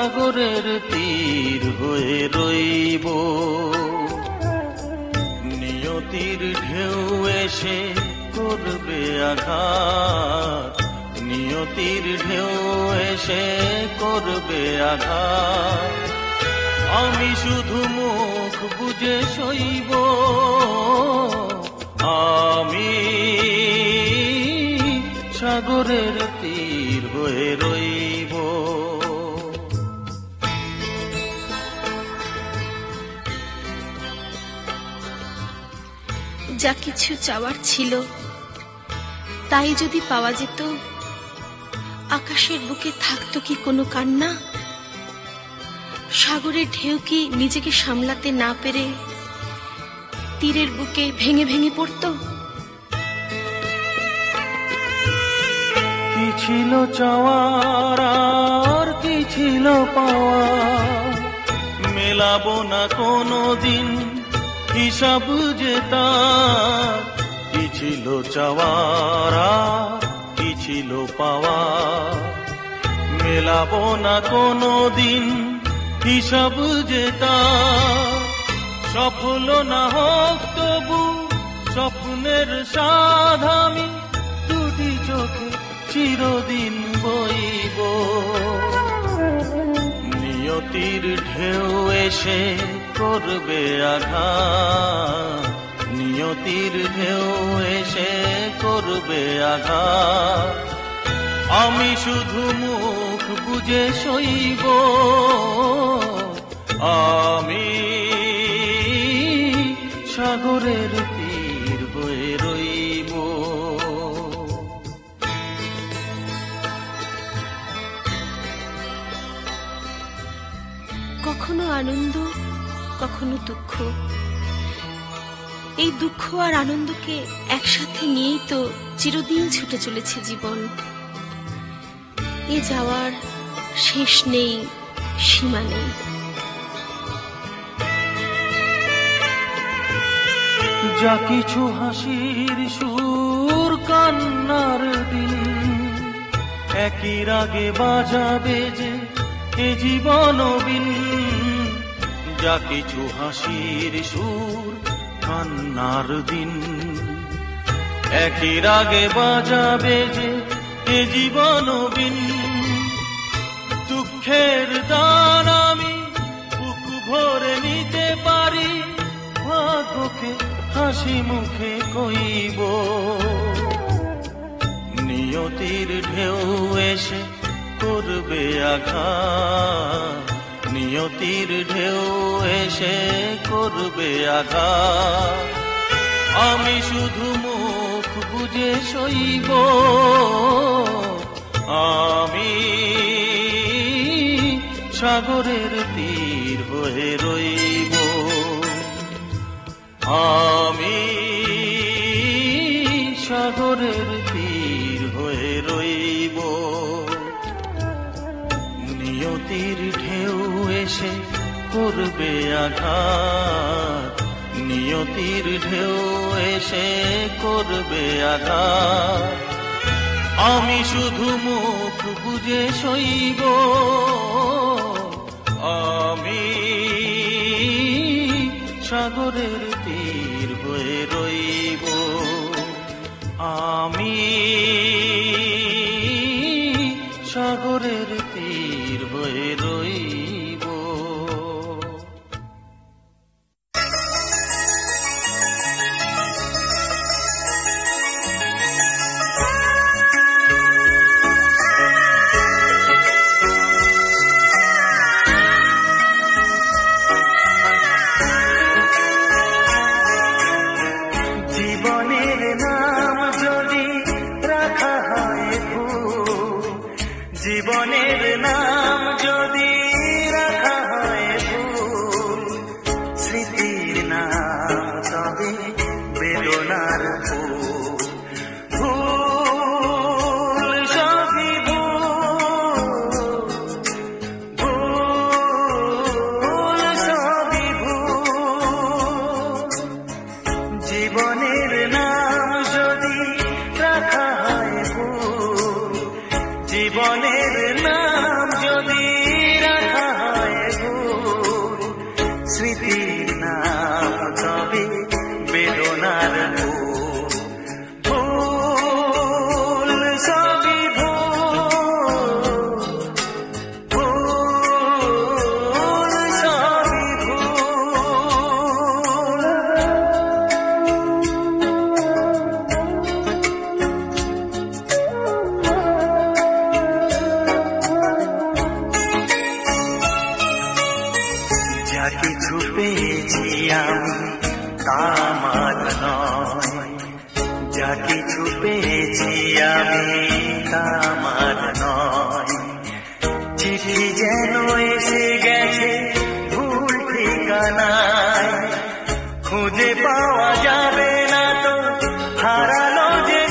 সাগরের তীর হয়ে রইব। নিয়তির ঢেউ এসে করবে আঘাত, নিয়তির ঢেউ এসে করবে আঘাত। আমি শুধু মুখ বুজে সইব, আমি সাগরের তীর হয়ে রইব। যা কিছু চাওয়ার ছিল তাই যদি পাওয়া যেত, আকাশের বুকে থাকতো কি কোনো কান্না? সাগরের ঢেউ কি নিজেকে সামলাতে না পেরে তীরের বুকে ভেঙে ভেঙে পড়তো? কি ছিল চাওয়ার আর কি ছিল পাওয়া, মেলাবো না কোনো দিন হিসাব যে তার। কি ছিল চাওয়ার আর কি ছিল পাওয়া, মেলাবো না কোনো দিন হিসাব যে তার। সফল না হোক তবু স্বপ্নের স্বাদ আমি দুটি চোখে চিরদিন বইব। নিয়তির ঢেউ এসে করবে আঘাত, নিয়তির ঢেউ এসে করবে আঘাত। আমি শুধু মুখ বুজে সইব, আমি সাগরের তীর হয়ে রইব। কখনো আনন্দ, কখনো দুঃখ। এই দুঃখ আর আনন্দকে একসাথে নিয়েই তো চিরদিন ছুটে চলেছে জীবন। এ যাওয়ার শেষ নেই, সীমা নেই। যা কিছু হাসির সুর কান্নার দিন, একই রাগে বাজাবে যে এ জীবন বিন। যা কিছু হাসির সুর কান্নার দিন, একই রাগে বাজাবে যে এ জীবন বিন। দুঃখের দান আমি বুক ভরে নিতে পারি, ভাগ্যকে হাসি মুখে কইব। নিয়তির ঢেউ এসে করবে আঘাত, নিয়তির ঢেউ এসে করবে আঘাত। আমি শুধু মুখ বুজে সইব, আমি সাগরের তীর হয়ে রইব। আমি সাগরের তীর হয়ে রইব। নিয়তির ঢেউ এসে করবে আঘাত, নিয়তির ঢেউ এসে করবে আঘাত। আমি শুধু মুখ বুজে সইব, আমি সাগরের তীর হয়ে রইব। আমি সাগরের তীর হয়ে রইব। জীবনের নাম যদি রাখা হয় ভুল, জীবনের নাম যদি আমি তা আমার নয়, যা কিছু পেয়েছি আমি তা আমার নয়। চিঠি যেন এসে গেছে ভুল ঠিকানায়, খুঁজে পাওয়া যাবে না তো হারালো যে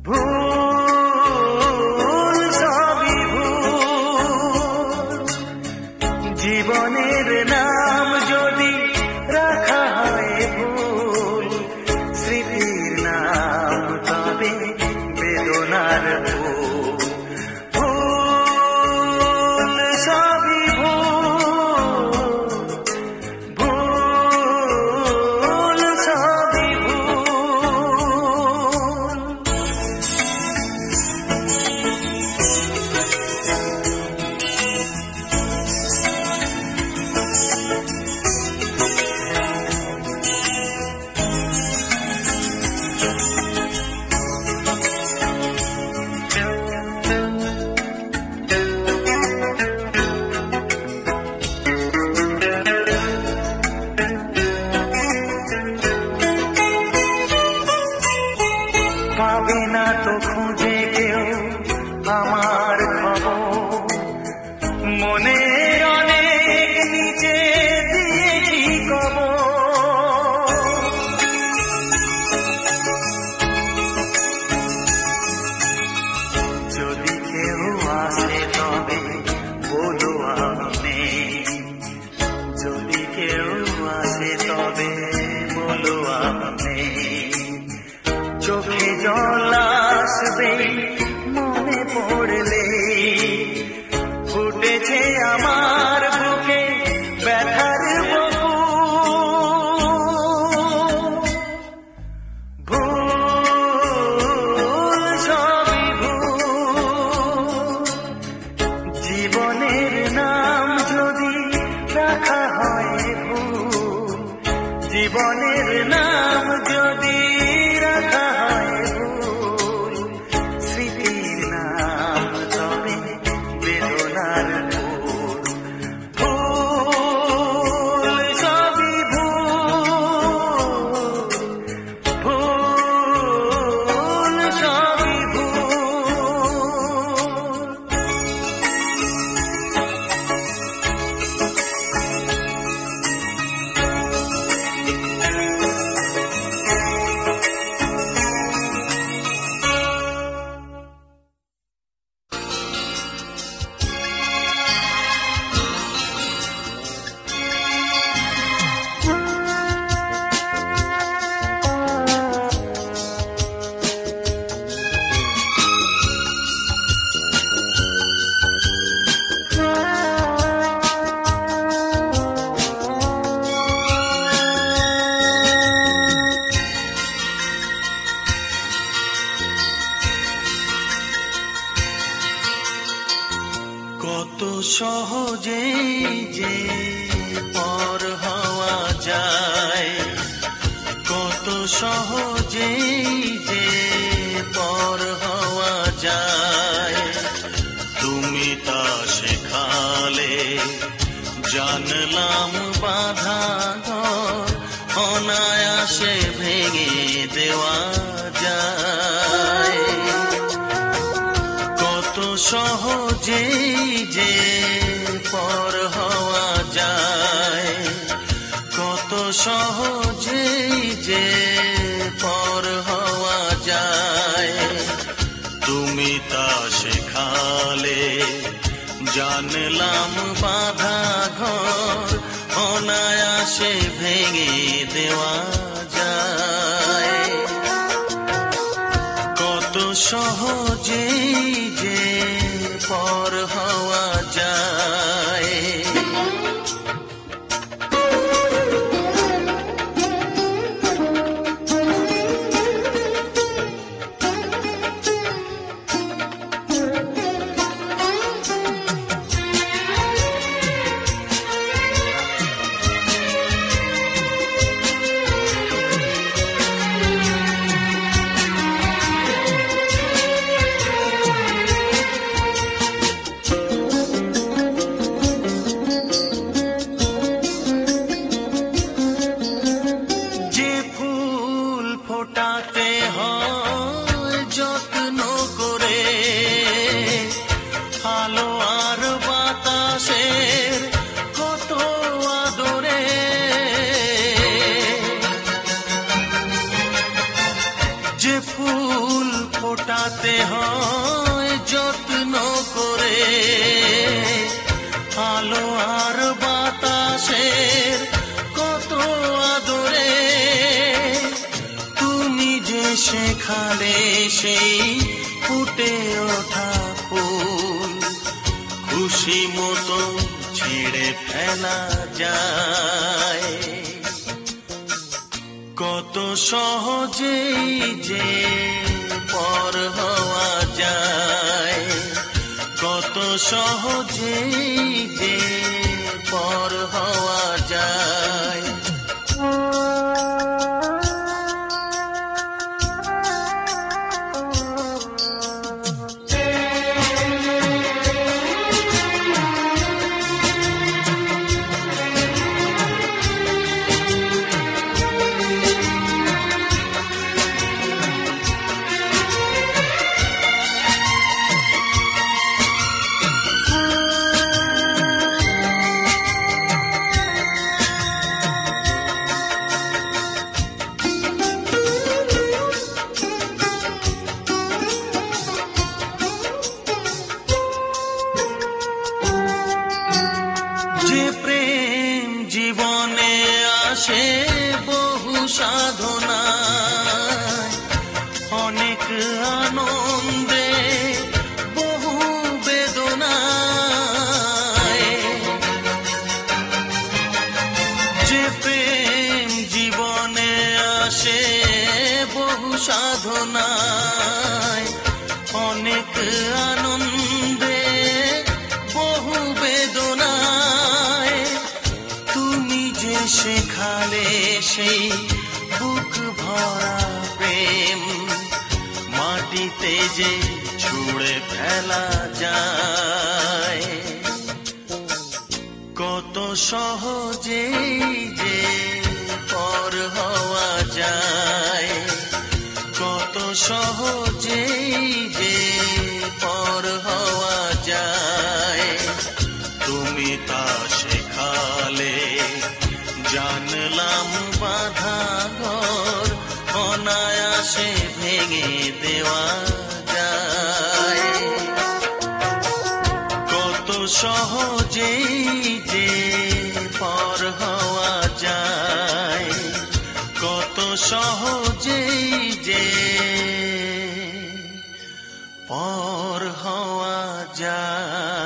ভুল, সবই ভুল। জীবনের নাম যদি রাখা হয় ভুল, স্মৃতির নাম তবে বেদনার ভুল। ভুল সবই ভুল, ভুল সবই ভুল। পাবে না তো খুঁজে কেউ আমার খবর, মনের অনেক নিচে দিয়েছি কবর। যদি কেউ আসে তবে বলো আমি নেই, যদি কেউ আসে তবে বলো আমি নেই। চোখে জল আসবে মনে পড়লে, ফুটেছে আমার বুকে ব্যথার বহু। ভুল সবই ভুল। জীবনের নাম যদি রাখা হয় ভুল, জীবনের নাম যদি রাখা হয় ভুল, স্মৃতির নাম তবে বেদনার ভুল। ভুল সবই ভুল, ভুল সবই ভুল। কত সহজেই যে পর হওয়া যায়, কত সহজেই যে পর হওয়া যায়। তুমি তা শেখালে জানলাম বাধা ঘর অনায়াসে ভেঙে দেওয়া যায়। কত সহজেই যে পর হওয়া যায়, কত সহজেই যে পর হওয়া যায়। তুমি তা শেখালে জানলাম বাধা ঘর অনায়াসে ভেঙে দেওয়া যায়। কত সহজেই যে পর হওয়া যায়। সেখানে সেই ফুটে ওঠা ফুল খুশি মতো ছেড়ে ফেলা যায়। কত সহজেই যে পর হওয়া যায়, কত সহজেই যে পর হওয়া যায়। যে প্রেম জীবনে আসে বহু সাধনায়, অনেক আনন্দে বহু বেদনায়, যে প্রেম জীবনে আসে বহু সাধনায়, অনেক আনন্দে বহু বেদনায়, তুমি যে শেখালে সেই বুক ভরা প্রেম মাটিতে যে ছুঁড়ে ফেলা যায়। কত সহজেই যে পর হওয়া যায়, কত সহজেই যে পর হওয়া যায়। তুমি তা শেখালে জানলাম বাঁধা ঘর অনায়াসে ভেঙে দেওয়া যায়। কত সহজেই যে পর হওয়া যায়, কত সহজেই যে পর হওয়া যায়।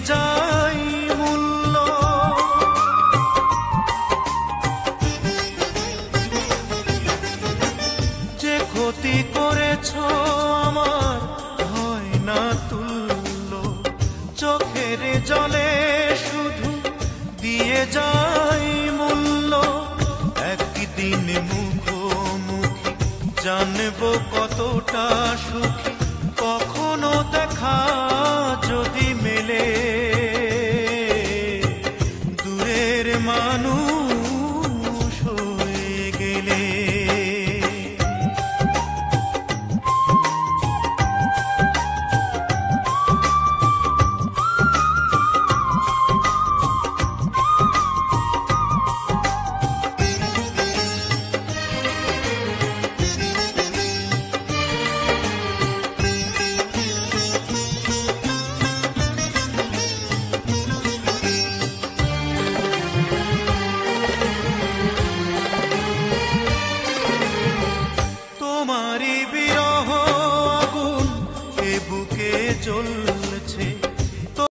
যাই মূল্য যায় মূল্য একদিন মুখোমুখি জানবো কতটা সুখী কখনো দেখা যদি মেলে দূরের মানুষ হয়ে গেলে। তোমারই বিরহ আগুন এ বুকে জ্বলছে